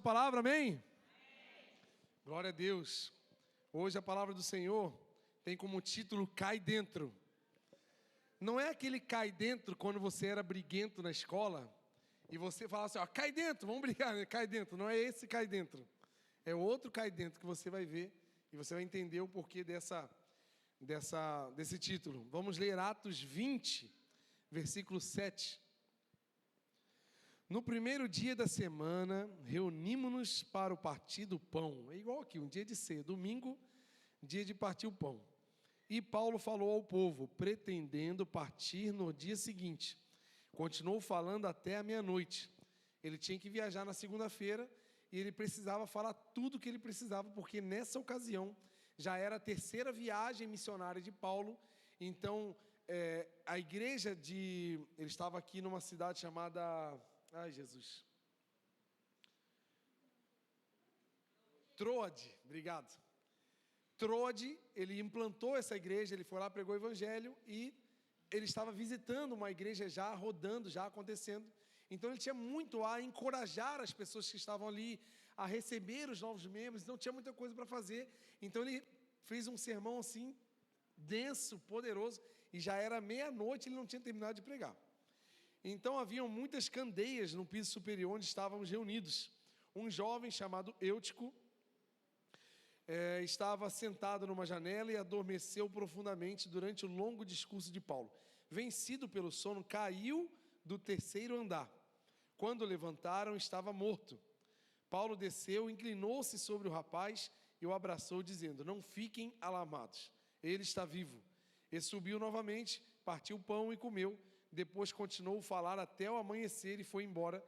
palavra, amém? Glória a Deus. Hoje a palavra do Senhor tem como título Cai Dentro. Não é aquele cai dentro quando você era briguento na escola e você fala assim, ó, cai dentro, vamos brigar, né? Cai dentro. Não é esse cai dentro. É outro cai dentro que você vai ver e você vai entender o porquê desse título. Vamos ler Atos 20, versículo 7. No primeiro dia da semana, reunimos-nos para o partir do pão. É igual aqui, um dia de ceia, domingo, dia de partir o pão. E Paulo falou ao povo, pretendendo partir no dia seguinte. Continuou falando até a meia-noite. Ele tinha que viajar na segunda-feira e ele precisava falar tudo o que ele precisava, porque nessa ocasião já era a terceira viagem missionária de Paulo. Então, a igreja ele estava aqui numa cidade chamada... Ai, Jesus. Troade, obrigado. Troade, ele implantou essa igreja, ele foi lá, pregou o evangelho e ele estava visitando uma igreja já rodando, já acontecendo. Então ele tinha muito a encorajar as pessoas que estavam ali, a receber os novos membros, não tinha muita coisa para fazer. Então ele fez um sermão assim, denso, poderoso, e já era meia-noite, ele não tinha terminado de pregar. Então haviam muitas candeias no piso superior onde estávamos reunidos. Um jovem chamado Eutico estava sentado numa janela e adormeceu profundamente durante o longo discurso de Paulo. Vencido pelo sono, caiu do terceiro andar. Quando levantaram, estava morto. Paulo desceu, inclinou-se sobre o rapaz e o abraçou, dizendo, não fiquem alarmados, ele está vivo. E subiu novamente, partiu o pão e comeu. Depois continuou a falar até o amanhecer e foi embora.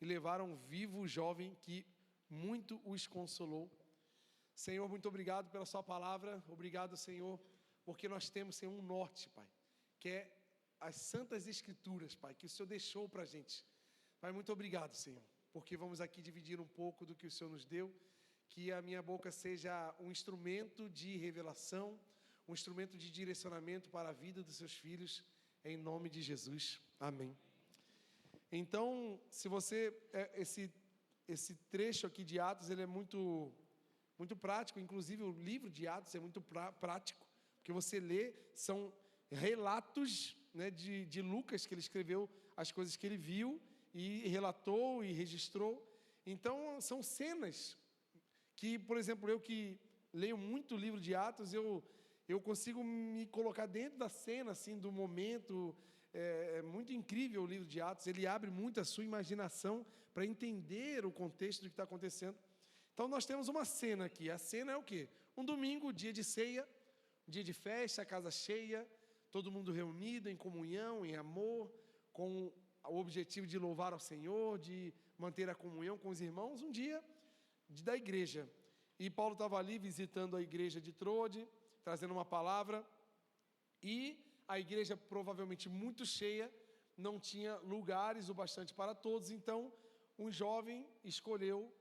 E levaram vivo o jovem que muito os consolou. Senhor, muito obrigado pela sua palavra. Obrigado, Senhor, porque nós temos, Senhor, um norte, Pai, que é as santas escrituras, Pai, que o Senhor deixou para a gente. Pai, muito obrigado, Senhor, porque vamos aqui dividir um pouco do que o Senhor nos deu. Que a minha boca seja um instrumento de revelação, um instrumento de direcionamento para a vida dos seus filhos, em nome de Jesus, amém. Então, se você, esse trecho aqui de Atos, ele é muito prático, inclusive o livro de Atos é muito prático, porque você lê, são relatos, né, de Lucas, que ele escreveu as coisas que ele viu, e relatou e registrou. Então, são cenas que, por exemplo, eu que leio muito o livro de Atos, eu consigo me colocar dentro da cena, assim, do momento. É muito incrível o livro de Atos, ele abre muito a sua imaginação para entender o contexto do que está acontecendo. Então nós temos uma cena aqui, a cena é o quê? Um domingo, dia de ceia, dia de festa, casa cheia, todo mundo reunido em comunhão, em amor, com o objetivo de louvar ao Senhor, de manter a comunhão com os irmãos, um dia da igreja. E Paulo estava ali visitando a igreja de Troade, trazendo uma palavra, e a igreja provavelmente muito cheia, não tinha lugares o bastante para todos, então um jovem escolheu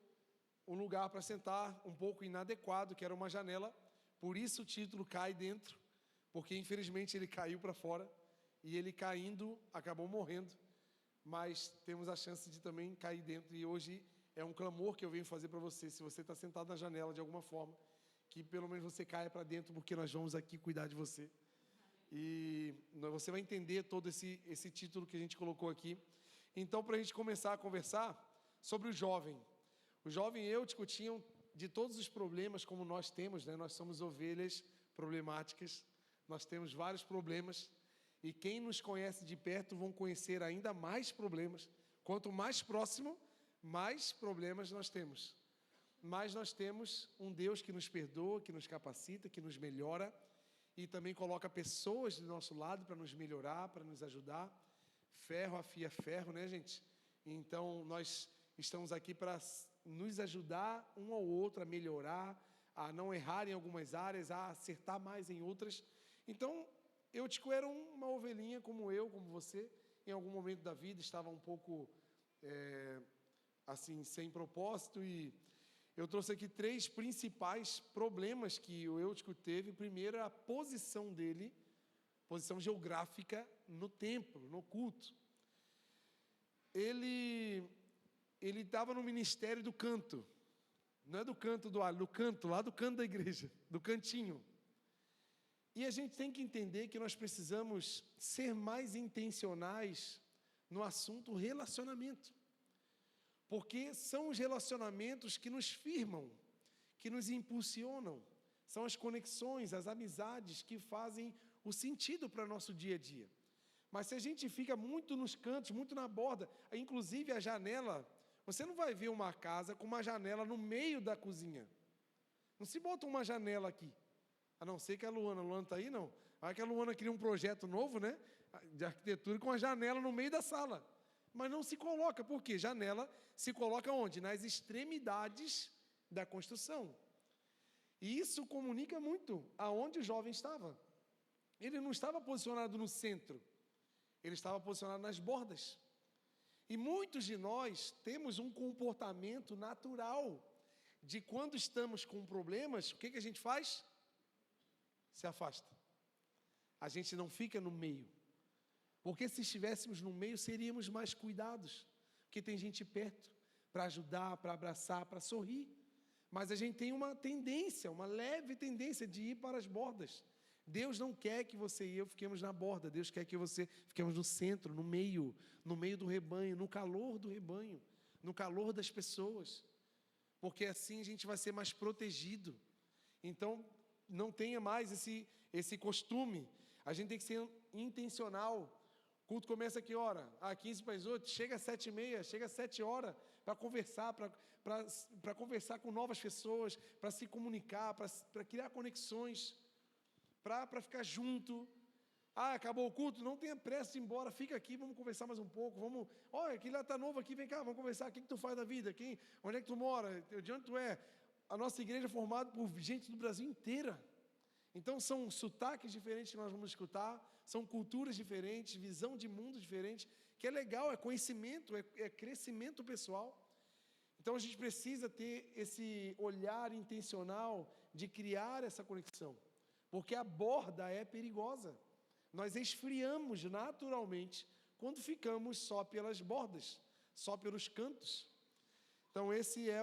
um lugar para sentar um pouco inadequado, que era uma janela, por isso o título Cai Dentro, porque infelizmente ele caiu para fora, e ele caindo acabou morrendo, mas temos a chance de também cair dentro, e hoje é um clamor que eu venho fazer para você, se você está sentado na janela de alguma forma, que pelo menos você caia para dentro, porque nós vamos aqui cuidar de você. E você vai entender todo esse título que a gente colocou aqui. Então, para a gente começar a conversar sobre o jovem Eutico tinha de todos os problemas, como nós temos, né? Nós somos ovelhas problemáticas, nós temos vários problemas, e quem nos conhece de perto vão conhecer ainda mais problemas. Quanto mais próximo, mais problemas nós temos. Mas nós temos um Deus que nos perdoa, que nos capacita, que nos melhora, e também coloca pessoas do nosso lado para nos melhorar, para nos ajudar. Ferro afia ferro, né, gente? Então nós estamos aqui para nos ajudar um ao outro a melhorar, a não errar em algumas áreas, a acertar mais em outras. Então, Eutico era uma ovelhinha como eu, como você, em algum momento da vida estava um pouco assim, sem propósito, e eu trouxe aqui 3 principais problemas que o Eutico teve. Primeiro, a posição dele, posição geográfica no templo, no culto. Ele ele estava no ministério do canto. Não é do canto do alho, do canto, lá do canto da igreja, do cantinho. E a gente tem que entender que nós precisamos ser mais intencionais no assunto relacionamento. Porque são os relacionamentos que nos firmam, que nos impulsionam. São as conexões, as amizades que fazem o sentido para o nosso dia a dia. Mas se a gente fica muito nos cantos, muito na borda, inclusive a janela, você não vai ver uma casa com uma janela no meio da cozinha. Não se bota uma janela aqui. A não ser que a Luana está aí, não. Aí que a Luana cria um projeto novo, né, de arquitetura com a janela no meio da sala. Mas não se coloca, por quê? Janela se coloca onde? Nas extremidades da construção. E isso comunica muito aonde o jovem estava. Ele não estava posicionado no centro, ele estava posicionado nas bordas. E muitos de nós temos um comportamento natural de quando estamos com problemas, o que a gente faz? Se afasta. A gente não fica no meio. Porque se estivéssemos no meio, seríamos mais cuidados. Porque tem gente perto para ajudar, para abraçar, para sorrir. Mas a gente tem uma tendência, uma leve tendência de ir para as bordas. Deus não quer que você e eu fiquemos na borda. Deus quer que você fiquemos no centro, no meio do rebanho, no calor do rebanho, no calor das pessoas. Porque assim a gente vai ser mais protegido. Então, não tenha mais esse costume. A gente tem que ser intencional. O culto começa a que hora? 15 para as 8, chega às 7h30, chega às 7 horas para conversar, para conversar com novas pessoas, para se comunicar, para criar conexões, para ficar junto. Acabou o culto, não tenha pressa de ir embora, fica aqui, vamos conversar mais um pouco, olha, aquele lá está novo aqui, vem cá, vamos conversar, o que tu faz da vida, onde é que tu mora, de onde tu é? A nossa igreja é formada por gente do Brasil inteira. Então, são sotaques diferentes que nós vamos escutar, são culturas diferentes, visão de mundo diferente, que é legal, é conhecimento, é crescimento pessoal. Então, a gente precisa ter esse olhar intencional de criar essa conexão, porque a borda é perigosa. Nós esfriamos naturalmente quando ficamos só pelas bordas, só pelos cantos. Então, esse é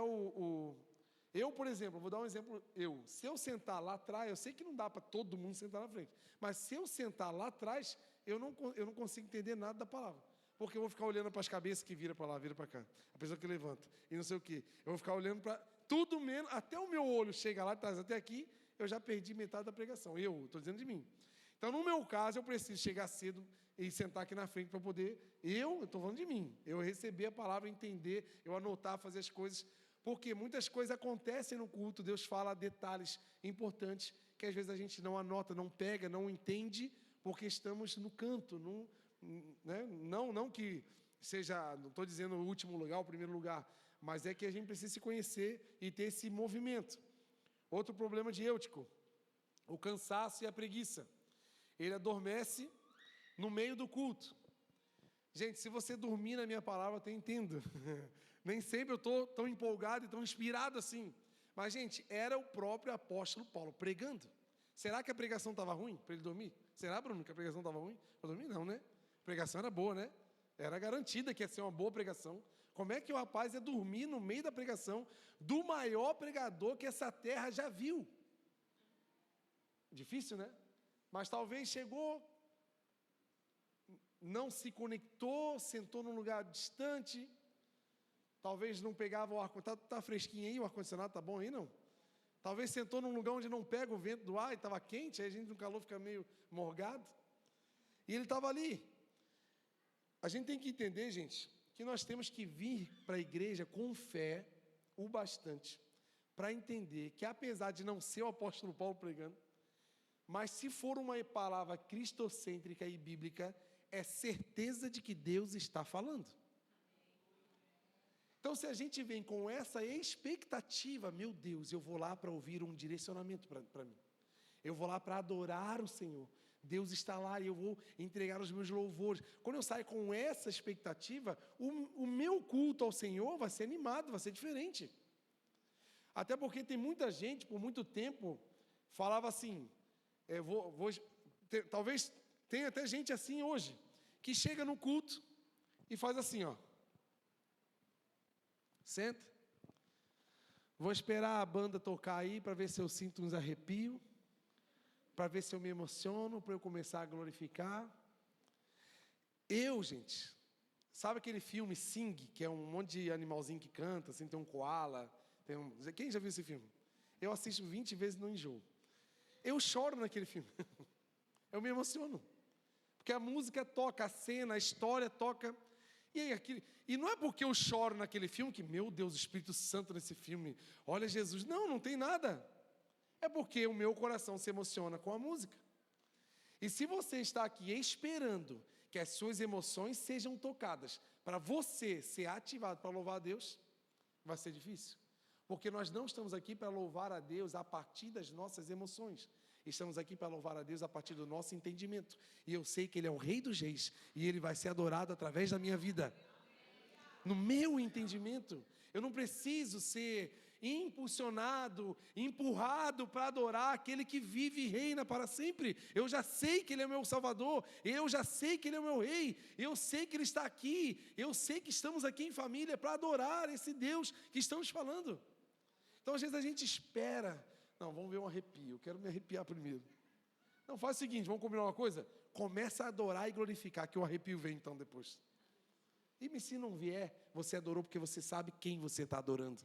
Eu, por exemplo, vou dar um exemplo, se eu sentar lá atrás, eu sei que não dá para todo mundo sentar na frente, mas se eu sentar lá atrás, eu não consigo entender nada da palavra, porque eu vou ficar olhando para as cabeças que vira para lá, vira para cá, a pessoa que levanta, e não sei o quê, eu vou ficar olhando para tudo menos, até o meu olho chega lá atrás, até aqui, eu já perdi metade da pregação, estou dizendo de mim. Então, no meu caso, eu preciso chegar cedo e sentar aqui na frente para poder, eu estou falando de mim, eu receber a palavra, entender, eu anotar, fazer as coisas, porque muitas coisas acontecem no culto, Deus fala detalhes importantes que às vezes a gente não anota, não pega, não entende, porque estamos no canto, né? Não que seja, não estou dizendo o último lugar, o primeiro lugar, mas é que a gente precisa se conhecer e ter esse movimento. Outro problema de Eutico, o cansaço e a preguiça. Ele adormece no meio do culto. Gente, se você dormir na minha palavra, eu entendo. Nem sempre eu estou tão empolgado e tão inspirado assim. Mas, gente, era o próprio apóstolo Paulo pregando. Será que a pregação estava ruim para ele dormir? Será, Bruno, que a pregação estava ruim? Para dormir, não, né? A pregação era boa, né? Era garantida que ia ser uma boa pregação. Como é que o rapaz ia dormir no meio da pregação do maior pregador que essa terra já viu? Difícil, né? Mas talvez chegou, não se conectou, sentou num lugar distante, talvez não pegava o ar-condicionado, está fresquinho aí, o ar-condicionado está bom aí, não? Talvez sentou num lugar onde não pega o vento do ar e estava quente, aí a gente no calor fica meio morgado, e ele estava ali. A gente tem que entender, gente, que nós temos que vir para a igreja com fé, o bastante, para entender que apesar de não ser o apóstolo Paulo pregando, mas se for uma palavra cristocêntrica e bíblica, é certeza de que Deus está falando. Então, se a gente vem com essa expectativa, meu Deus, eu vou lá para ouvir um direcionamento para mim. Eu vou lá para adorar o Senhor. Deus está lá e eu vou entregar os meus louvores. Quando eu saio com essa expectativa, o meu culto ao Senhor vai ser animado, vai ser diferente. Até porque tem muita gente, por muito tempo, falava assim, talvez tenha até gente assim hoje, que chega no culto e faz assim, ó. Senta. Vou esperar a banda tocar aí para ver se eu sinto uns arrepios, para ver se eu me emociono, para eu começar a glorificar. Gente, sabe aquele filme Sing, que é um monte de animalzinho que canta, assim, tem um koala, quem já viu esse filme? Eu assisto 20 vezes e não enjoo. Eu choro naquele filme. Eu me emociono. Porque a música toca, a cena, a história toca. E não é porque eu choro naquele filme que, meu Deus, o Espírito Santo nesse filme, olha Jesus. Não tem nada. É porque o meu coração se emociona com a música. E se você está aqui esperando que as suas emoções sejam tocadas, para você ser ativado para louvar a Deus, vai ser difícil. Porque nós não estamos aqui para louvar a Deus a partir das nossas emoções. Estamos aqui para louvar a Deus a partir do nosso entendimento. E eu sei que Ele é o Rei dos Reis. E Ele vai ser adorado através da minha vida. No meu entendimento. Eu não preciso ser impulsionado, empurrado para adorar aquele que vive e reina para sempre. Eu já sei que Ele é meu Salvador. Eu já sei que Ele é meu Rei. Eu sei que Ele está aqui. Eu sei que estamos aqui em família para adorar esse Deus que estamos falando. Então, às vezes, a gente espera. Não, vamos ver um arrepio. Eu quero me arrepiar primeiro. Não, faz o seguinte, vamos combinar uma coisa? Começa a adorar e glorificar, que o arrepio vem então depois. E se não vier, você adorou porque você sabe quem você está adorando.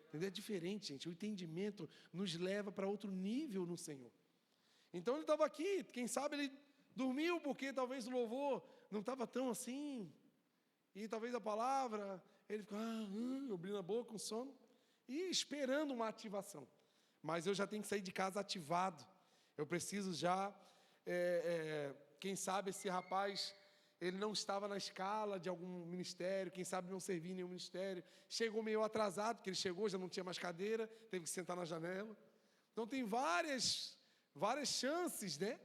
Entendeu? É diferente, gente. O entendimento nos leva para outro nível no Senhor. Então ele estava aqui, quem sabe ele dormiu porque talvez o louvor não estava tão assim. E talvez a palavra, ele ficou abrindo a boca com sono e esperando uma ativação. Mas eu já tenho que sair de casa ativado. Eu preciso já, quem sabe esse rapaz, ele não estava na escala de algum ministério, quem sabe não servia em nenhum ministério. Chegou meio atrasado, porque ele chegou, já não tinha mais cadeira, teve que sentar na janela. Então tem várias chances, né,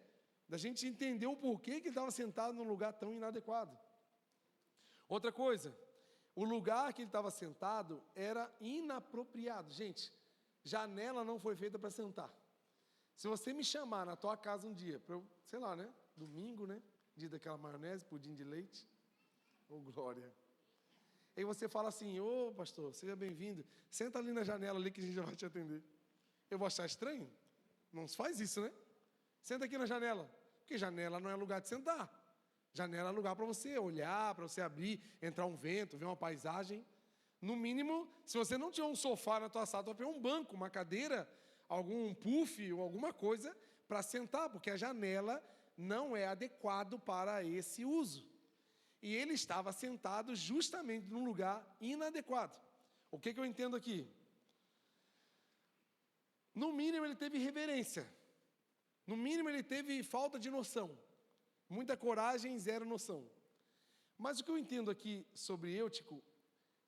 da gente entender o porquê que ele estava sentado num lugar tão inadequado. Outra coisa, o lugar que ele estava sentado era inapropriado. Gente, janela não foi feita para sentar. Se você me chamar na tua casa um dia, para eu, sei lá, né, domingo, né, dia daquela maionese, pudim de leite, glória. Aí você fala assim, pastor, seja bem-vindo, senta ali na janela ali que a gente já vai te atender. Eu vou achar estranho? Não se faz isso, né? Senta aqui na janela, porque janela não é lugar de sentar. Janela é lugar para você olhar, para você abrir, entrar um vento, ver uma paisagem. No mínimo, se você não tiver um sofá na tua sala, tu vai pegar um banco, uma cadeira, algum puff ou alguma coisa para sentar, porque a janela não é adequado para esse uso. E ele estava sentado justamente num lugar inadequado. O que eu entendo aqui? No mínimo ele teve reverência. No mínimo ele teve falta de noção. Muita coragem, zero noção. Mas o que eu entendo aqui sobre Eutico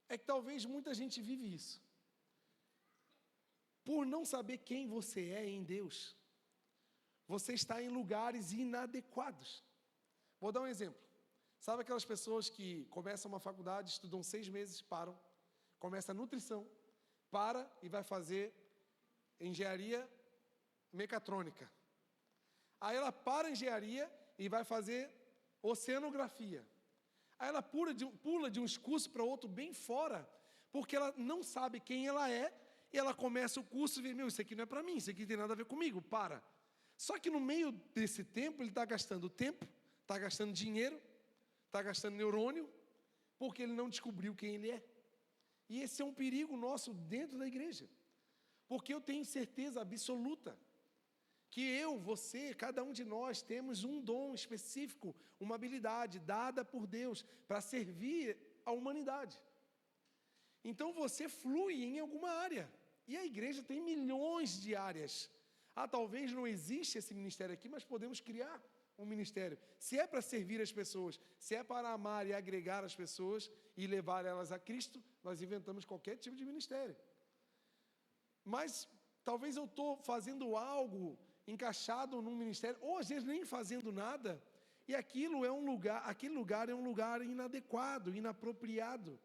é que talvez muita gente vive isso. Por não saber quem você é em Deus, você está em lugares inadequados. Vou dar um exemplo. Sabe aquelas pessoas que começam uma faculdade, estudam 6 meses, param, começa a nutrição, para e vai fazer engenharia mecatrônica. Aí ela para a engenharia e vai fazer oceanografia. Aí ela pula de um curso para outro bem fora, porque ela não sabe quem ela é, e ela começa o curso e vê, isso aqui não é para mim, isso aqui não tem nada a ver comigo, para. Só que no meio desse tempo, ele está gastando tempo, está gastando dinheiro, está gastando neurônio, porque ele não descobriu quem ele é. E esse é um perigo nosso dentro da igreja, porque eu tenho certeza absoluta que eu, você, cada um de nós temos um dom específico, uma habilidade dada por Deus para servir a humanidade. Então você flui em alguma área, e a igreja tem milhões de áreas. Talvez não exista esse ministério aqui, mas podemos criar um ministério. Se é para servir as pessoas, se é para amar e agregar as pessoas e levar elas a Cristo, nós inventamos qualquer tipo de ministério. Mas talvez eu estou fazendo algo encaixado num ministério, ou às vezes nem fazendo nada, e aquele lugar é um lugar inadequado, inapropriado,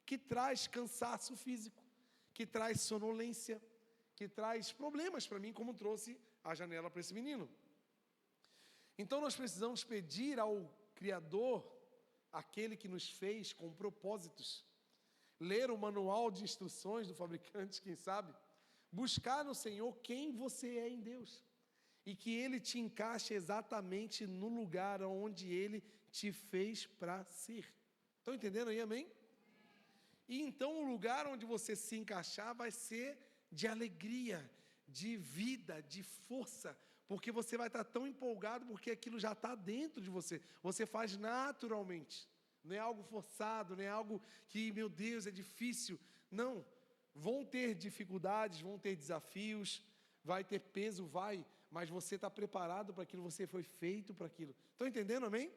que traz cansaço físico, que traz sonolência, que traz problemas para mim, como trouxe a janela para esse menino. Então nós precisamos pedir ao Criador, aquele que nos fez com propósitos, ler o manual de instruções do fabricante, quem sabe, buscar no Senhor quem você é em Deus, e que Ele te encaixe exatamente no lugar onde Ele te fez para ser. Estão entendendo aí, amém? E então o lugar onde você se encaixar vai ser de alegria, de vida, de força, porque você vai estar tão empolgado, porque aquilo já está dentro de você, você faz naturalmente, não é algo forçado, não é algo que, meu Deus, é difícil, não, vão ter dificuldades, vão ter desafios, vai ter peso, vai, mas você está preparado para aquilo, você foi feito para aquilo. Estão entendendo, amém?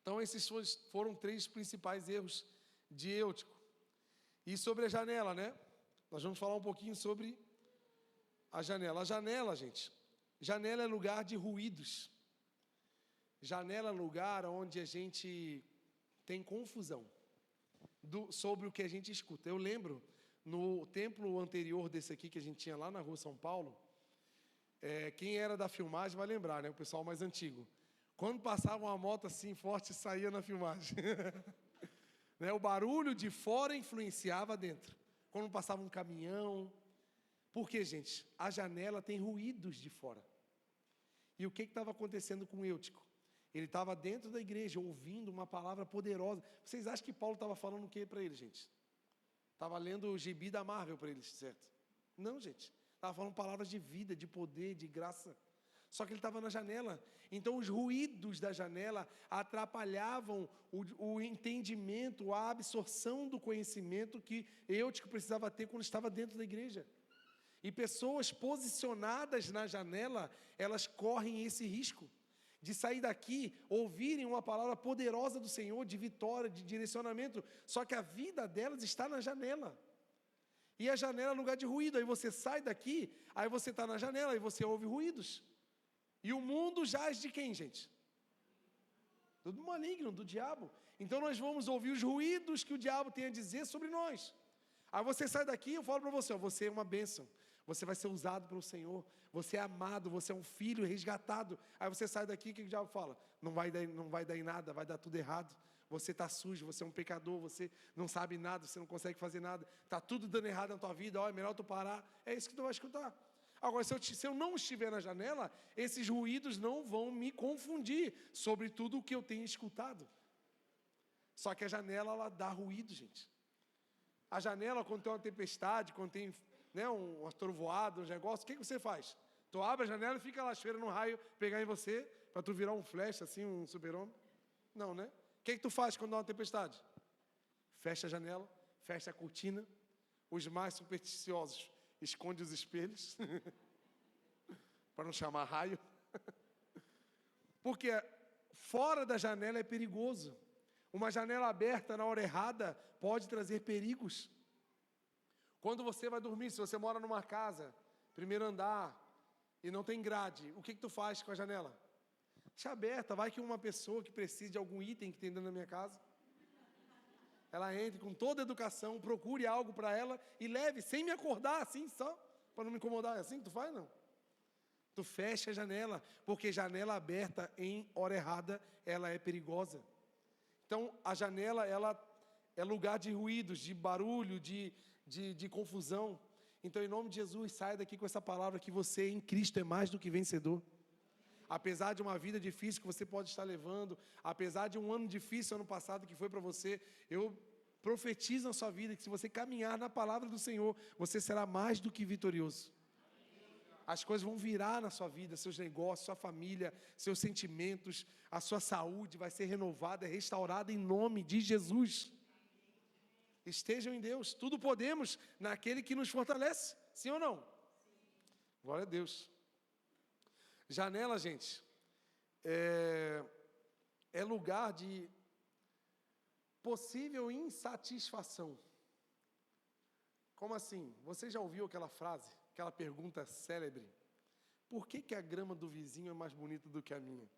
Então esses foram 3 principais erros de Eutico. E sobre a janela, né? Nós vamos falar um pouquinho sobre a janela. A janela, gente, janela é lugar de ruídos. Janela é lugar onde a gente tem confusão sobre o que a gente escuta. Eu lembro, no templo anterior desse aqui, que a gente tinha lá na rua São Paulo, quem era da filmagem vai lembrar, né? O pessoal mais antigo. Quando passava uma moto assim forte, saía na filmagem. Né? O barulho de fora influenciava dentro. Quando passava um caminhão. Por quê, gente? A janela tem ruídos de fora. E o que estava acontecendo com Eutico? Ele estava dentro da igreja, ouvindo uma palavra poderosa. Vocês acham que Paulo estava falando o que para ele, gente? Estava lendo o gibi da Marvel para eles, certo? Não, gente. Estava falando palavras de vida, de poder, de graça. Só que ele estava na janela. Então os ruídos da janela atrapalhavam o entendimento, a absorção do conhecimento que Eutico precisava ter quando estava dentro da igreja. E pessoas posicionadas na janela, elas correm esse risco de sair daqui, ouvirem uma palavra poderosa do Senhor, de vitória, de direcionamento, só que a vida delas está na janela. E a janela é lugar de ruído, aí você sai daqui, aí você está na janela, aí você ouve ruídos. E o mundo jaz de quem, gente? Do maligno, do diabo. Então nós vamos ouvir os ruídos que o diabo tem a dizer sobre nós. Aí você sai daqui, eu falo para você, ó, você é uma bênção. Você vai ser usado pelo Senhor. Você é amado, você é um filho resgatado. Aí você sai daqui, o que o diabo fala? Não vai dar em nada, vai dar tudo errado. Você está sujo, você é um pecador, você não sabe nada, você não consegue fazer nada. Está tudo dando errado na tua vida, ó, é melhor tu parar. É isso que tu vai escutar. Agora, se eu não estiver na janela, esses ruídos não vão me confundir sobre tudo o que eu tenho escutado. Só que a janela, ela dá ruído, gente. A janela, quando tem uma tempestade, quando tem, né, uma trovoada, um negócio, o que você faz? Tu abre a janela e fica lá esperando um raio pegar em você, para tu virar um flash, assim, um super-homem? Não, né? O que tu faz quando dá uma tempestade? Fecha a janela, fecha a cortina. Os mais supersticiosos esconde os espelhos, para não chamar raio, porque fora da janela é perigoso. Uma janela aberta na hora errada pode trazer perigos. Quando você vai dormir, se você mora numa casa, primeiro andar, e não tem grade, o que tu faz com a janela? Deixa aberta, vai que uma pessoa que precisa de algum item que tem dentro da minha casa, ela entre com toda a educação, procure algo para ela e leve, sem me acordar, assim, só, para não me incomodar. É assim que tu faz, não? Tu fecha a janela, porque janela aberta em hora errada, ela é perigosa. Então, a janela, ela é lugar de ruídos, de barulho, de confusão. Então, em nome de Jesus, saia daqui com essa palavra que você em Cristo é mais do que vencedor. Apesar de uma vida difícil que você pode estar levando, apesar de um ano difícil, ano passado, que foi para você, eu profetizo na sua vida que se você caminhar na palavra do Senhor, você será mais do que vitorioso. As coisas vão virar na sua vida, seus negócios, sua família, seus sentimentos, a sua saúde vai ser renovada, restaurada em nome de Jesus. Estejam em Deus, tudo podemos naquele que nos fortalece, sim ou não? Glória a Deus. Janela, gente, é lugar de possível insatisfação. Como assim? Você já ouviu aquela frase, aquela pergunta célebre? Por que a grama do vizinho é mais bonita do que a minha?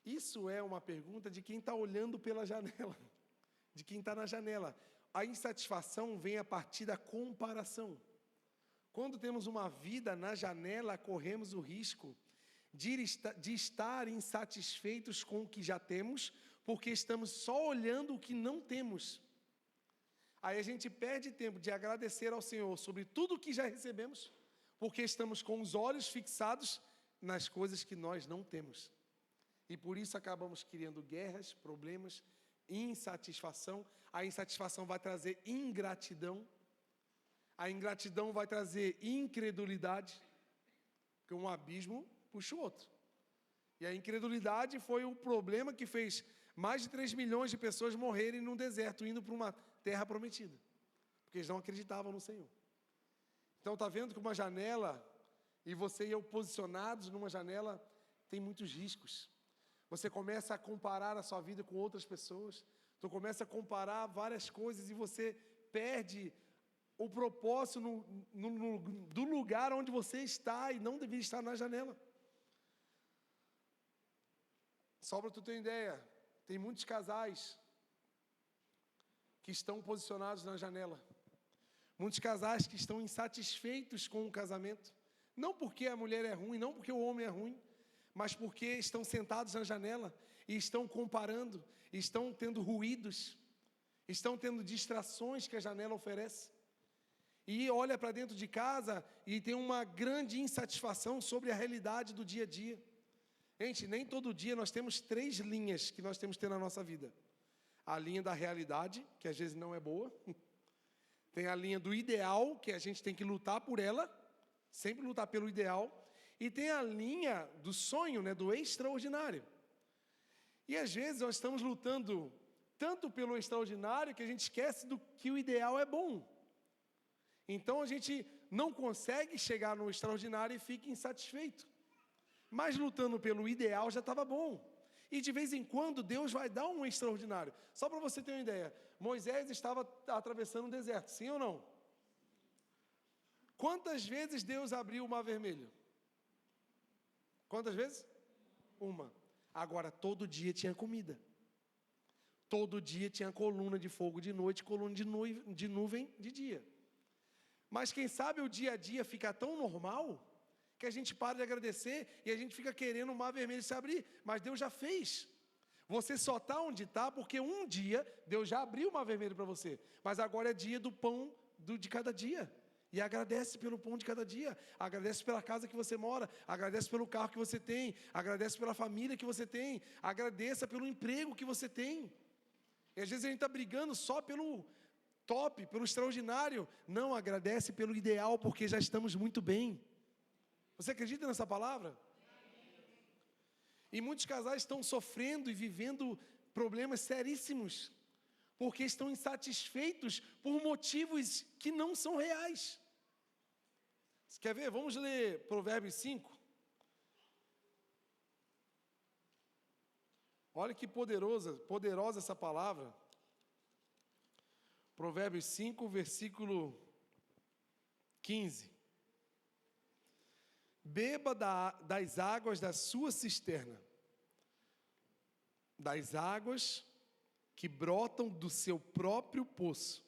Isso é uma pergunta de quem está olhando pela janela, de quem está na janela. A insatisfação vem a partir da comparação. Quando temos uma vida na janela, corremos o risco de estar insatisfeitos com o que já temos, porque estamos só olhando o que não temos. Aí a gente perde tempo de agradecer ao Senhor sobre tudo o que já recebemos, porque estamos com os olhos fixados nas coisas que nós não temos. E por isso acabamos criando guerras, problemas, insatisfação. A insatisfação vai trazer ingratidão. A ingratidão vai trazer incredulidade, porque um abismo puxa o outro. E a incredulidade foi o problema que fez mais de 3 milhões de pessoas morrerem num deserto, indo para uma terra prometida, porque eles não acreditavam no Senhor. Então está vendo que uma janela, e você e eu posicionados numa janela, tem muitos riscos. Você começa a comparar a sua vida com outras pessoas, tu começa a comparar várias coisas e você perde o propósito do lugar onde você está e não deveria estar na janela. Só para tu ter uma ideia, tem muitos casais que estão posicionados na janela. Muitos casais que estão insatisfeitos com o casamento. Não porque a mulher é ruim, não porque o homem é ruim, mas porque estão sentados na janela e estão comparando, estão tendo ruídos, estão tendo distrações que a janela oferece. E olha para dentro de casa e tem uma grande insatisfação sobre a realidade do dia a dia. Gente, nem todo dia nós temos 3 linhas que nós temos que ter na nossa vida. A linha da realidade, que às vezes não é boa. Tem a linha do ideal, que a gente tem que lutar por ela, sempre lutar pelo ideal. E tem a linha do sonho, né, do extraordinário. E às vezes nós estamos lutando tanto pelo extraordinário que a gente esquece do que o ideal é bom. Então a gente não consegue chegar no extraordinário e fica insatisfeito. Mas lutando pelo ideal já estava bom. E de vez em quando Deus vai dar um extraordinário. Só para você ter uma ideia, Moisés estava atravessando um deserto, sim ou não? Quantas vezes Deus abriu o mar vermelho? Quantas vezes? Uma. Agora, todo dia tinha comida. Todo dia tinha coluna de fogo de noite, coluna de nuvem de dia. Mas quem sabe o dia a dia fica tão normal que a gente para de agradecer e a gente fica querendo o mar vermelho se abrir. Mas Deus já fez. Você só está onde está porque um dia Deus já abriu o mar vermelho para você. Mas agora é dia do pão de cada dia. E agradece pelo pão de cada dia. Agradece pela casa que você mora. Agradece pelo carro que você tem. Agradece pela família que você tem. Agradeça pelo emprego que você tem. E às vezes a gente está brigando só pelo top, pelo extraordinário. Não, agradece pelo ideal, porque já estamos muito bem. Você acredita nessa palavra? E muitos casais estão sofrendo e vivendo problemas seríssimos, porque estão insatisfeitos por motivos que não são reais. Você quer ver? Vamos ler Provérbios 5. Olha que poderosa essa palavra. Provérbios 5, versículo 15. Beba das águas da sua cisterna, das águas que brotam do seu próprio poço.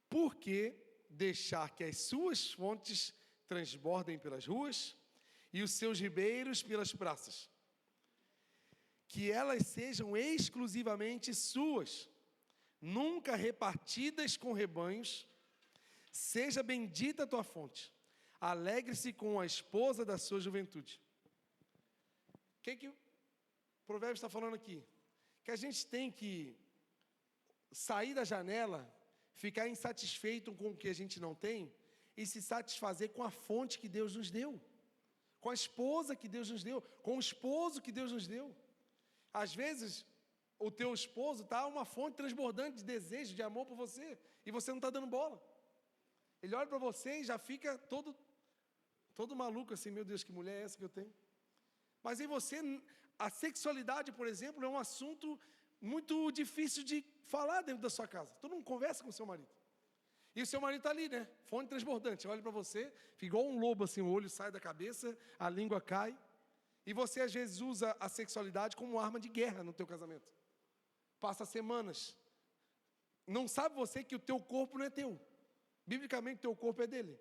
Por que deixar que as suas fontes transbordem pelas ruas e os seus ribeiros pelas praças? Que elas sejam exclusivamente suas, nunca repartidas com rebanhos. Seja bendita a tua fonte. Alegre-se com a esposa da sua juventude. O que o Provérbios está falando aqui? Que a gente tem que sair da janela, ficar insatisfeito com o que a gente não tem e se satisfazer com a fonte que Deus nos deu, com a esposa que Deus nos deu, com o esposo que Deus nos deu. Às vezes, o teu esposo está uma fonte transbordante de desejo, de amor por você, e você não está dando bola. Ele olha para você e já fica todo maluco assim, meu Deus, que mulher é essa que eu tenho? Mas em você, a sexualidade, por exemplo, é um assunto muito difícil de falar dentro da sua casa. Tu não conversa com o seu marido. E o seu marido está ali, né? Fonte transbordante, olha para você, fica igual um lobo assim, o olho sai da cabeça, a língua cai. E você às vezes usa a sexualidade como arma de guerra no teu casamento. Passa semanas. Não sabe você que o teu corpo não é teu. Biblicamente, o teu corpo é dele.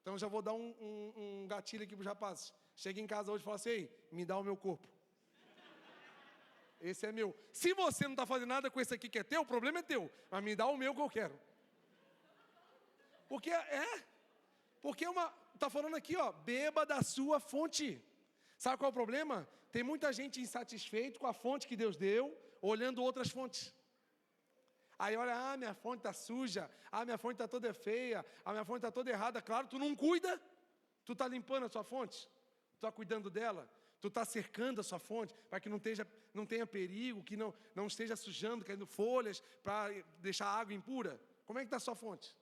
Então, já vou dar um gatilho aqui para os rapazes. Chega em casa hoje e fala assim, ei, me dá o meu corpo. esse é meu. Se você não está fazendo nada com esse aqui que é teu, o problema é teu. Mas me dá o meu que eu quero. Porque está falando aqui, ó, beba da sua fonte. Sabe qual é o problema? Tem muita gente insatisfeita com a fonte que Deus deu, olhando outras fontes. Aí olha, minha fonte está suja, minha fonte está toda feia, minha fonte está toda errada. Claro, tu não cuida, tu está limpando a sua fonte, tu está cuidando dela, tu está cercando a sua fonte, para que não tenha perigo, que não esteja sujando, caindo folhas, para deixar a água impura. Como é que está a sua fonte?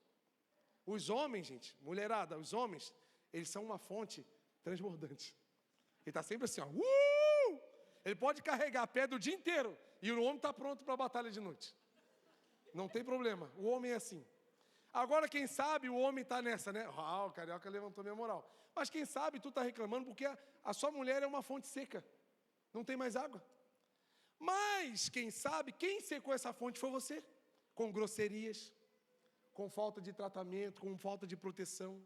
Os homens, gente, mulherada, os homens, eles são uma fonte transbordante. Ele está sempre assim, ó, ele pode carregar a pedra o dia inteiro, e o homem está pronto para a batalha de noite. Não tem problema, o homem é assim. Agora, quem sabe, o homem está nessa, né? O carioca levantou minha moral. Mas quem sabe, tu está reclamando porque a sua mulher é uma fonte seca. Não tem mais água. Mas, quem sabe, quem secou essa fonte foi você. Com grosserias, com falta de tratamento, com falta de proteção,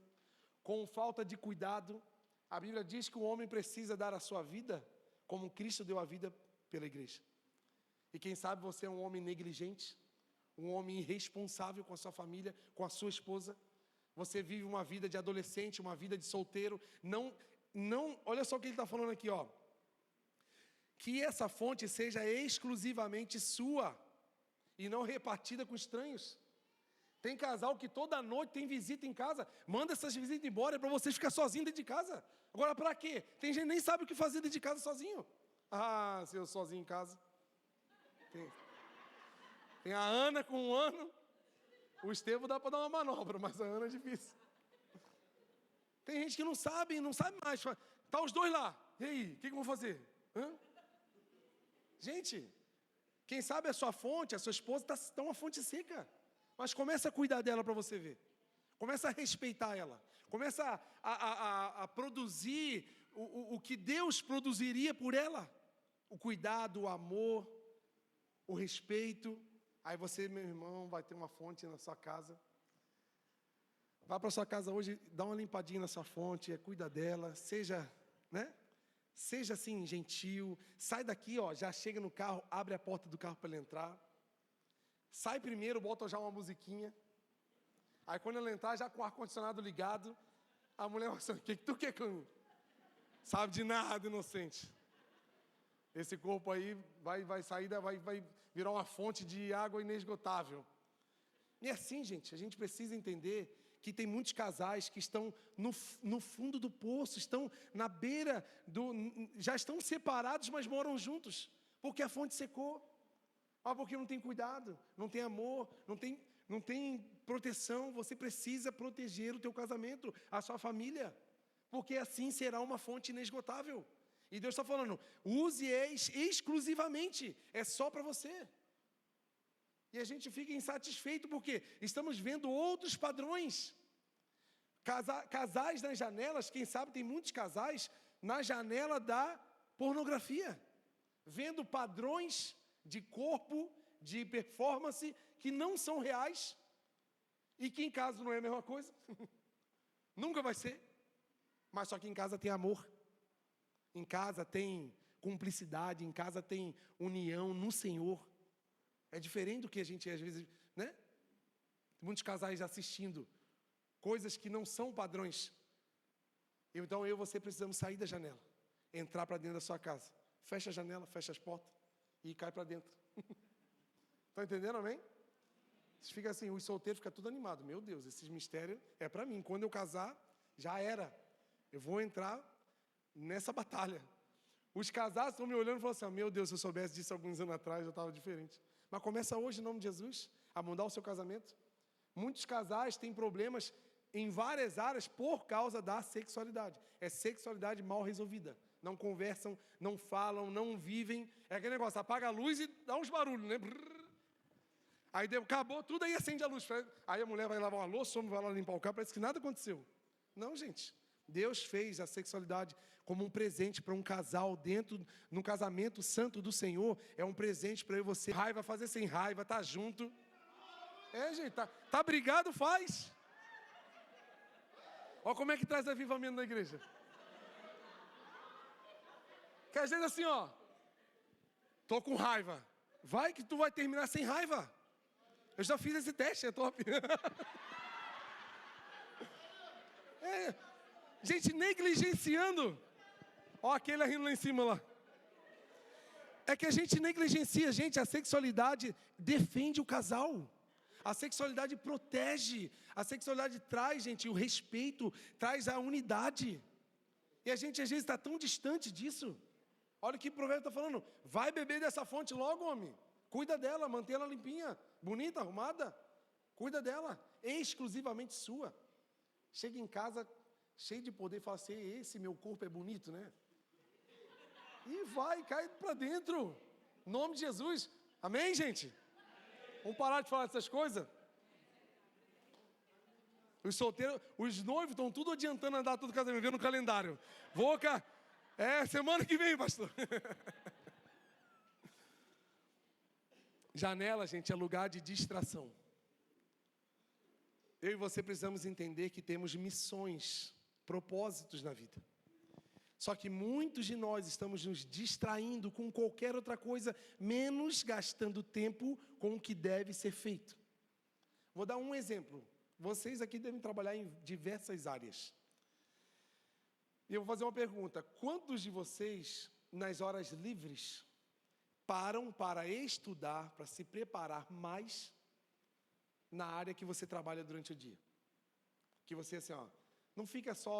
com falta de cuidado. A Bíblia diz que o homem precisa dar a sua vida como Cristo deu a vida pela igreja. E quem sabe você é um homem negligente, um homem irresponsável com a sua família, com a sua esposa. Você vive uma vida de adolescente, uma vida de solteiro. Olha só o que ele está falando aqui, ó. Que essa fonte seja exclusivamente sua e não repartida com estranhos. Tem casal que toda noite tem visita em casa. Manda essas visitas embora para vocês ficar sozinhos dentro de casa. Agora, para quê? Tem gente que nem sabe o que fazer dentro de casa sozinho. Se eu sozinho em casa. Tem a Ana com 1 ano. O Estevão dá para dar uma manobra, mas a Ana é difícil. Tem gente que não sabe mais. Tá os dois lá. E aí, o que eu vou fazer? Gente, quem sabe a sua fonte, a sua esposa está uma fonte seca. Mas começa a cuidar dela para você ver. Começa a respeitar ela. Começa a produzir o que Deus produziria por ela. O cuidado, o amor, o respeito. Aí você, meu irmão, vai ter uma fonte na sua casa. Vá para a sua casa hoje, dá uma limpadinha na sua fonte, cuida dela, seja assim, gentil. Sai daqui, ó, já chega no carro, abre a porta do carro para ele entrar. Sai primeiro, bota já uma musiquinha. Aí quando ele entrar, já com o ar-condicionado ligado, a mulher vai assim, o que tu quer comigo? Sabe de nada, inocente. Esse corpo aí vai sair, vai virar uma fonte de água inesgotável. E assim, gente, a gente precisa entender que tem muitos casais que estão no fundo do poço, estão na beira já estão separados, mas moram juntos, porque a fonte secou. Porque não tem cuidado, não tem amor, não tem proteção. Você precisa proteger o teu casamento, a sua família, porque assim será uma fonte inesgotável. E Deus está falando, use-as exclusivamente, é só para você. E a gente fica insatisfeito porque estamos vendo outros padrões. Casais nas janelas, quem sabe tem muitos casais na janela da pornografia, vendo padrões de corpo, de performance, que não são reais, e que em casa não é a mesma coisa, nunca vai ser, mas só que em casa tem amor, em casa tem cumplicidade, em casa tem união no Senhor. É diferente do que a gente às vezes, né? Muitos casais assistindo coisas que não são padrões. Então eu e você precisamos sair da janela, entrar para dentro da sua casa, fecha a janela, fecha as portas e cai para dentro. Estão entendendo, amém? Fica assim, os solteiros ficam tudo animados. Meu Deus, esses mistérios é para mim. Quando eu casar, já era. Eu vou entrar nessa batalha. Os casados estão me olhando e falam assim, meu Deus, se eu soubesse disso alguns anos atrás, eu estava diferente. Mas começa hoje, em nome de Jesus, a mudar o seu casamento. Muitos casais têm problemas em várias áreas por causa da sexualidade. É sexualidade mal resolvida. Não conversam, não falam, não vivem. É aquele negócio, apaga a luz e dá uns barulhos, né? Aí acabou tudo, aí acende a luz. Aí a mulher vai lavar uma louça, o homem vai lá limpar o carro, parece que nada aconteceu. Não, gente. Deus fez a sexualidade como um presente para um casal dentro, no casamento santo do Senhor. É um presente para eu e você. Raiva, fazer sem raiva, tá junto. Gente, tá brigado, faz. Olha como é que traz avivamento na igreja. Que às vezes assim, ó. Tô com raiva. Vai que tu vai terminar sem raiva. Eu já fiz esse teste, é top. Gente, negligenciando. Ó, aquele rindo lá em cima lá. É que a gente negligencia, gente, a sexualidade defende o casal. A sexualidade protege. A sexualidade traz, gente, o respeito, traz a unidade. E a gente às vezes está tão distante disso. Olha o que o provérbio está falando. Vai beber dessa fonte logo, homem. Cuida dela, mantém ela limpinha, bonita, arrumada. Cuida dela, exclusivamente sua. Chega em casa cheio de poder e fala assim, esse meu corpo é bonito, né? E vai, cai para dentro. Em nome de Jesus. Amém, gente? Vamos parar de falar dessas coisas? Os solteiros, os noivos estão tudo adiantando a data do casamento, vendo no calendário. Semana que vem, pastor. Janela, gente, é lugar de distração. Eu e você precisamos entender que temos missões, propósitos na vida. Só que muitos de nós estamos nos distraindo com qualquer outra coisa, menos gastando tempo com o que deve ser feito. Vou dar um exemplo. Vocês aqui devem trabalhar em diversas áreas. E eu vou fazer uma pergunta. Quantos de vocês, nas horas livres, param para estudar, para se preparar mais na área que você trabalha durante o dia? Que você, assim, não fica só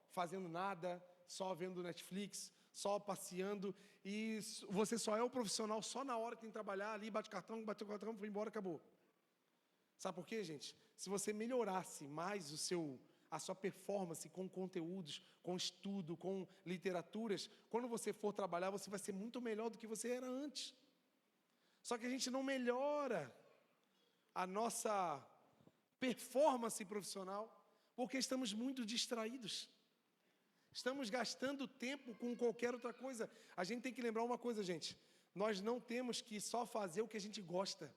fazendo nada, só vendo Netflix, só passeando, e você só é o profissional só na hora que tem que trabalhar ali, bateu o cartão, foi embora, acabou. Sabe por quê, gente? Se você melhorasse mais a sua performance com conteúdos, com estudo, com literaturas, quando você for trabalhar, você vai ser muito melhor do que você era antes. Só que a gente não melhora a nossa performance profissional, porque estamos muito distraídos. Estamos gastando tempo com qualquer outra coisa. A gente tem que lembrar uma coisa, gente. Nós não temos que só fazer o que a gente gosta.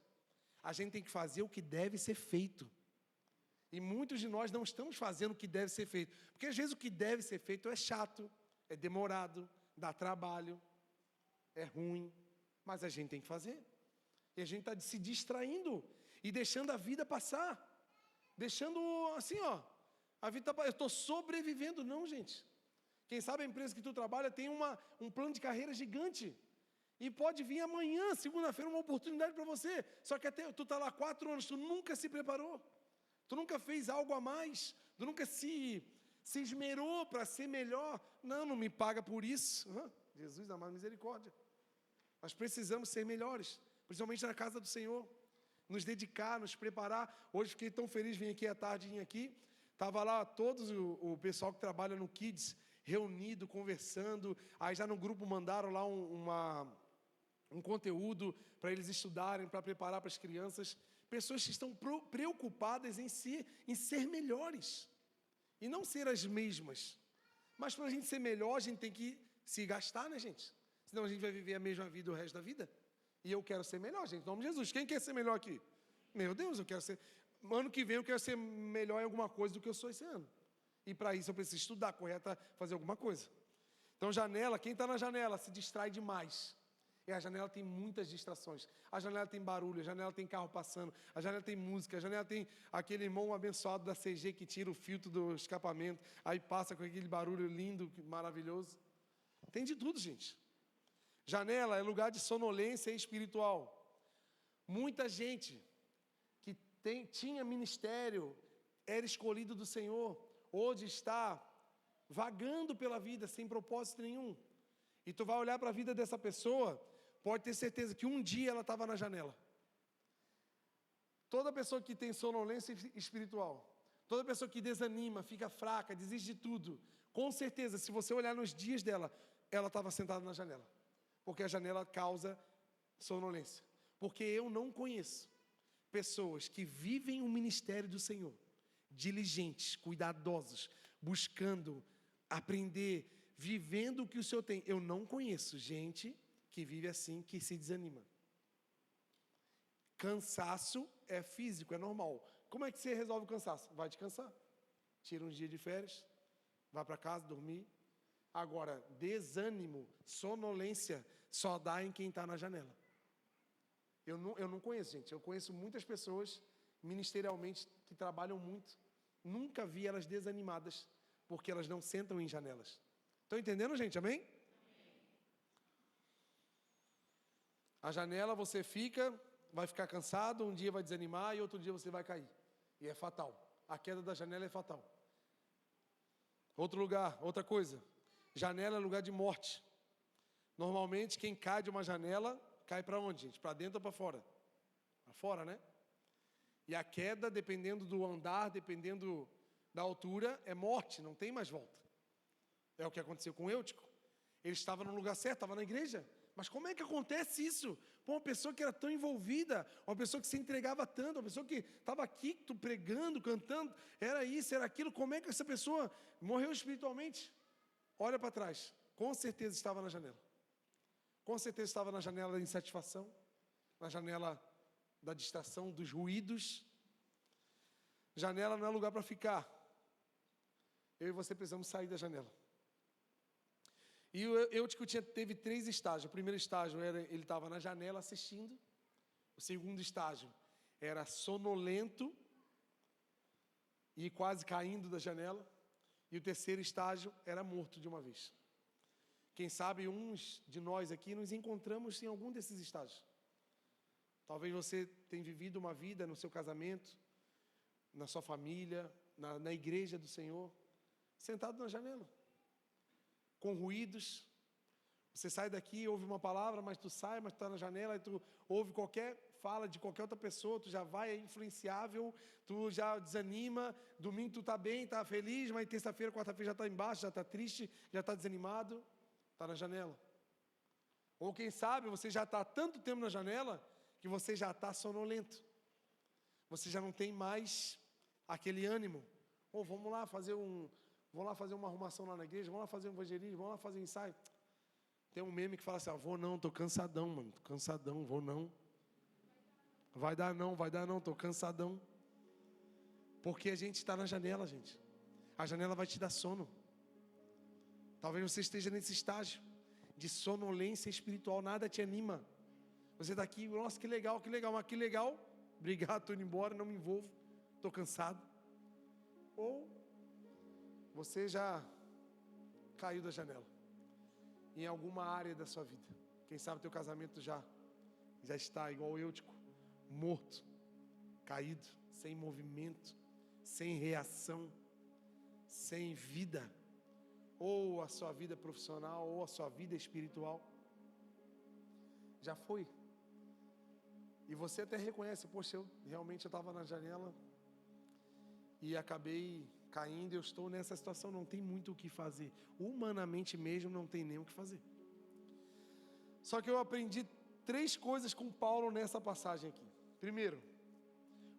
A gente tem que fazer o que deve ser feito. E muitos de nós não estamos fazendo o que deve ser feito. Porque às vezes o que deve ser feito é chato, é demorado, dá trabalho, é ruim. Mas a gente tem que fazer. E a gente está se distraindo e deixando a vida passar. Deixando assim, a vida eu estou sobrevivendo. Não, gente. Quem sabe a empresa que tu trabalha tem um plano de carreira gigante. E pode vir amanhã, segunda-feira, uma oportunidade para você. Só que tu está lá 4 anos, tu nunca se preparou. Tu nunca fez algo a mais. Tu nunca se esmerou para ser melhor. Não me paga por isso. Jesus, amado, misericórdia. Nós precisamos ser melhores, principalmente na casa do Senhor. Nos dedicar, nos preparar. Hoje fiquei tão feliz, vim aqui à tardinha aqui. Estava lá todos o pessoal que trabalha no Kids, reunido, conversando. Aí já no grupo mandaram lá um conteúdo para eles estudarem, para preparar para as crianças. Pessoas que estão preocupadas em ser melhores. E não ser as mesmas. Mas para a gente ser melhor, a gente tem que se gastar, né, gente? Senão a gente vai viver a mesma vida o resto da vida. E eu quero ser melhor, gente. Em nome de Jesus. Quem quer ser melhor aqui? Meu Deus, eu quero ser... Ano que vem eu quero ser melhor em alguma coisa do que eu sou esse ano. E para isso eu preciso estudar, correr, fazer alguma coisa. Então, janela, quem está na janela se distrai demais. E a janela tem muitas distrações. A janela tem barulho, a janela tem carro passando, a janela tem música, a janela tem aquele irmão abençoado da CG que tira o filtro do escapamento, aí passa com aquele barulho lindo, maravilhoso. Tem de tudo, gente. Janela é lugar de sonolência espiritual. Muita gente que tinha ministério, era escolhido do Senhor, hoje está vagando pela vida sem propósito nenhum. E tu vai olhar para a vida dessa pessoa, pode ter certeza que um dia ela estava na janela. Toda pessoa que tem sonolência espiritual, toda pessoa que desanima, fica fraca, desiste de tudo, com certeza, se você olhar nos dias dela, ela estava sentada na janela. Porque a janela causa sonolência. Porque eu não conheço pessoas que vivem o ministério do Senhor, diligentes, cuidadosos, buscando aprender, vivendo o que o Senhor tem. Eu não conheço gente que vive assim, que se desanima. Cansaço é físico, é normal. Como é que você resolve o cansaço? Vai descansar. Tira uns dias de férias, vai para casa dormir. Agora, desânimo, sonolência, só dá em quem está na janela. Eu não conheço, gente. Eu conheço muitas pessoas, ministerialmente, que trabalham muito. Nunca vi elas desanimadas, porque elas não sentam em janelas. Estão entendendo, gente? Amém? A janela você fica, vai ficar cansado, um dia vai desanimar e outro dia você vai cair. E é fatal. A queda da janela é fatal. Outro lugar, outra coisa. Janela é lugar de morte. Normalmente, quem cai de uma janela, cai para onde, gente? Para dentro ou para fora? Para fora, né? E a queda, dependendo do andar, dependendo da altura, é morte, não tem mais volta. É o que aconteceu com Eutico. Ele estava no lugar certo, estava na igreja. Mas como é que acontece isso? Pô, uma pessoa que era tão envolvida, uma pessoa que se entregava tanto, uma pessoa que estava aqui pregando, cantando, era isso, era aquilo. Como é que essa pessoa morreu espiritualmente? Olha para trás, com certeza estava na janela. Com certeza estava na janela da insatisfação, na janela da distração, dos ruídos. Janela não é lugar para ficar. Eu e você precisamos sair da janela. E o Eutico teve 3 estágios. O primeiro estágio era ele estava na janela assistindo. O segundo estágio era sonolento e quase caindo da janela. E o terceiro estágio era morto de uma vez. Quem sabe uns de nós aqui nos encontramos em algum desses estágios. Talvez você tenha vivido uma vida no seu casamento, na sua família, na igreja do Senhor, sentado na janela, com ruídos. Você sai daqui, ouve uma palavra, mas tu sai, mas tu está na janela, e tu ouve qualquer fala de qualquer outra pessoa, tu já vai, é influenciável, tu já desanima, domingo tu está bem, está feliz, mas terça-feira, quarta-feira já está embaixo, já está triste, já está desanimado, está na janela. Ou quem sabe, você já está há tanto tempo na janela, que você já está sonolento. Você já não tem mais aquele ânimo. Ou vamos lá fazer uma arrumação lá na igreja, vamos lá fazer um evangelismo, vamos lá fazer um ensaio. Tem um meme que fala assim, vou não, estou cansadão, mano, estou cansadão, vou não. Vai dar não, estou cansadão. Porque a gente está na janela, gente. A janela vai te dar sono. Talvez você esteja nesse estágio de sonolência espiritual, nada te anima. Você está aqui, nossa, que legal, mas que legal. Obrigado, estou indo embora, não me envolvo, estou cansado. Ou você já caiu da janela em alguma área da sua vida. Quem sabe teu casamento já está igual o Eutico, morto, caído, sem movimento, sem reação, sem vida. Ou a sua vida profissional, ou a sua vida espiritual já foi. E você até reconhece, poxa, eu estava na janela e acabei caindo, eu estou nessa situação, não tem muito o que fazer. Humanamente mesmo, não tem nem o que fazer. Só que eu aprendi 3 coisas com Paulo nessa passagem aqui. Primeiro,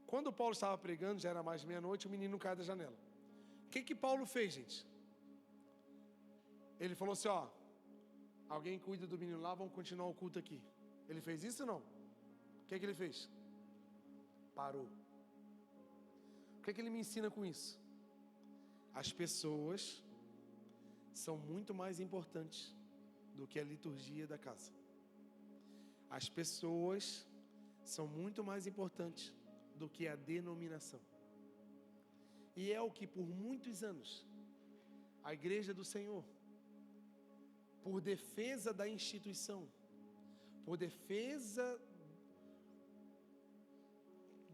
quando Paulo estava pregando, já era mais de meia-noite, o menino cai da janela. O que Paulo fez, gente? Ele falou assim, alguém cuida do menino lá, vamos continuar o culto aqui. Ele fez isso ou não? O que ele fez? Parou. O que ele me ensina com isso? As pessoas são muito mais importantes do que a liturgia da casa. As pessoas são muito mais importantes do que a denominação. E é o que por muitos anos a Igreja do Senhor, por defesa da instituição, por defesa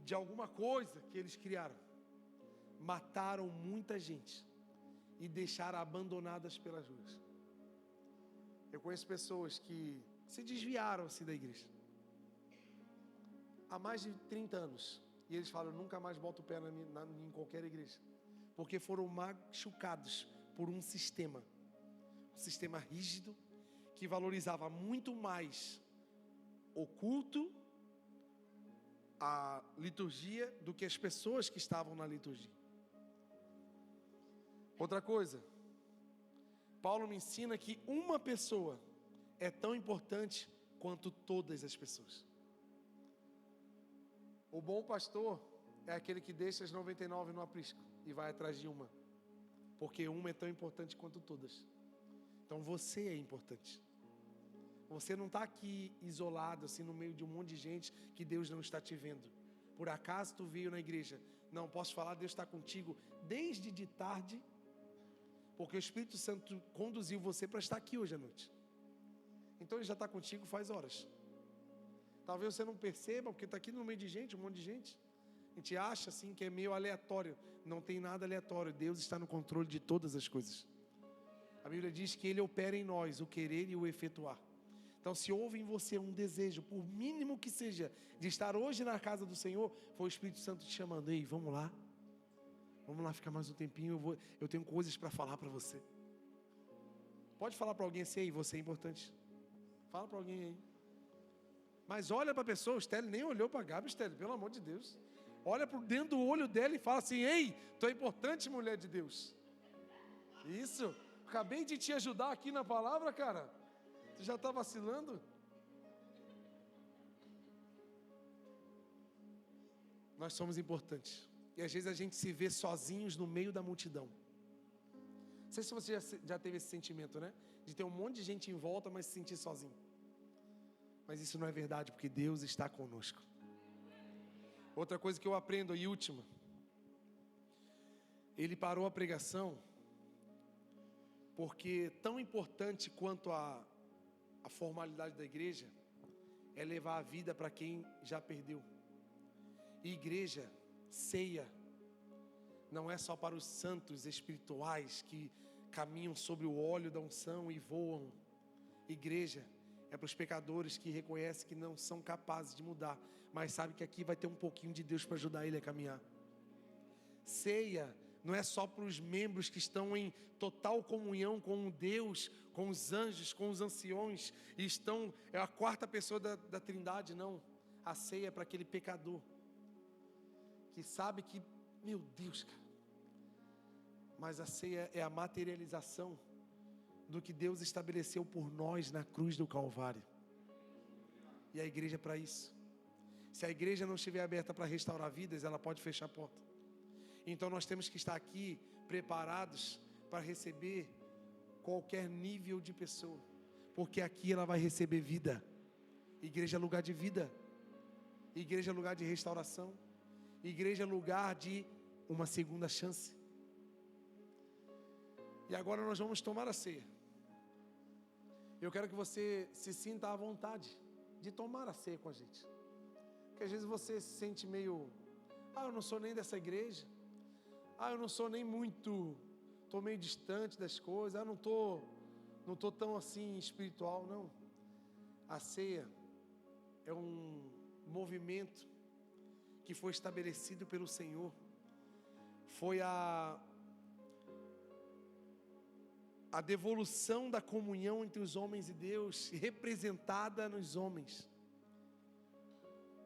de alguma coisa que eles criaram, mataram muita gente e deixaram abandonadas pelas ruas. Eu conheço pessoas que se desviaram-se da igreja há mais de 30 anos e eles falam, eu nunca mais boto o pé em qualquer igreja, porque foram machucados por um sistema rígido que valorizava muito mais o culto, a liturgia, do que as pessoas que estavam na liturgia. Outra coisa, Paulo me ensina que uma pessoa é tão importante quanto todas as pessoas. O bom pastor é aquele que deixa as 99 no aprisco e vai atrás de uma, porque uma é tão importante quanto todas. Então você é importante. Você não está aqui isolado, assim, no meio de um monte de gente que Deus não está te vendo. Por acaso tu veio na igreja? Não, posso falar, Deus está contigo desde de tarde, porque o Espírito Santo conduziu você para estar aqui hoje à noite. Então Ele já está contigo faz horas. Talvez você não perceba, porque está aqui no meio de gente, um monte de gente. A gente acha assim que é meio aleatório. Não tem nada aleatório. Deus está no controle de todas as coisas. A Bíblia diz que Ele opera em nós o querer e o efetuar. Então, se houve em você um desejo, por mínimo que seja, de estar hoje na casa do Senhor, foi o Espírito Santo te chamando. Ei, vamos lá. Vamos lá ficar mais um tempinho. Eu tenho coisas para falar para você. Pode falar para alguém assim, ei, você é importante. Fala para alguém aí. Mas olha para a pessoa, o Stélio nem olhou para a Gabi, Stélio, pelo amor de Deus. Olha por dentro do olho dela e fala assim, ei, tu é importante, mulher de Deus. Isso. Acabei de te ajudar aqui na palavra, cara. Tu já está vacilando? Nós somos importantes. E às vezes a gente se vê sozinhos no meio da multidão. Não sei se você já teve esse sentimento, né? De ter um monte de gente em volta, mas se sentir sozinho. Mas isso não é verdade, porque Deus está conosco. Outra coisa que eu aprendo, e última. Ele parou a pregação, porque tão importante quanto a formalidade da igreja, é levar a vida para quem já perdeu. E igreja, ceia, não é só para os santos espirituais que caminham sobre o óleo da unção e voam. Igreja é para os pecadores que reconhecem que não são capazes de mudar, mas sabem que aqui vai ter um pouquinho de Deus para ajudar ele a caminhar. Ceia não é só para os membros que estão em total comunhão com Deus, com os anjos, com os anciões, e é a quarta pessoa da Trindade, não. A ceia é para aquele pecador que sabe que, meu Deus, cara. Mas a ceia é a materialização do que Deus estabeleceu por nós na cruz do Calvário. E a igreja é para isso. Se a igreja não estiver aberta para restaurar vidas, ela pode fechar a porta. Então nós temos que estar aqui preparados para receber qualquer nível de pessoa, porque aqui ela vai receber vida. Igreja é lugar de vida. Igreja é lugar de restauração. Igreja é lugar de uma segunda chance. E agora nós vamos tomar a ceia. Eu quero que você se sinta à vontade de tomar a ceia com a gente. Porque às vezes você se sente meio, eu não sou nem dessa igreja. Eu não sou nem muito, estou meio distante das coisas. Não estou tão assim espiritual, não. A ceia é um movimento que foi estabelecido pelo Senhor. Foi a devolução da comunhão entre os homens e Deus, representada nos homens.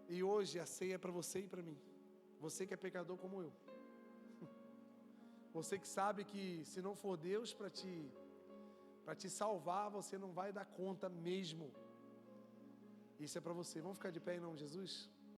E hoje a ceia é para você e para mim. Você que é pecador como eu. Você que sabe que se não for Deus para te salvar, você não vai dar conta mesmo. Isso é para você. Vamos ficar de pé em nome de Jesus?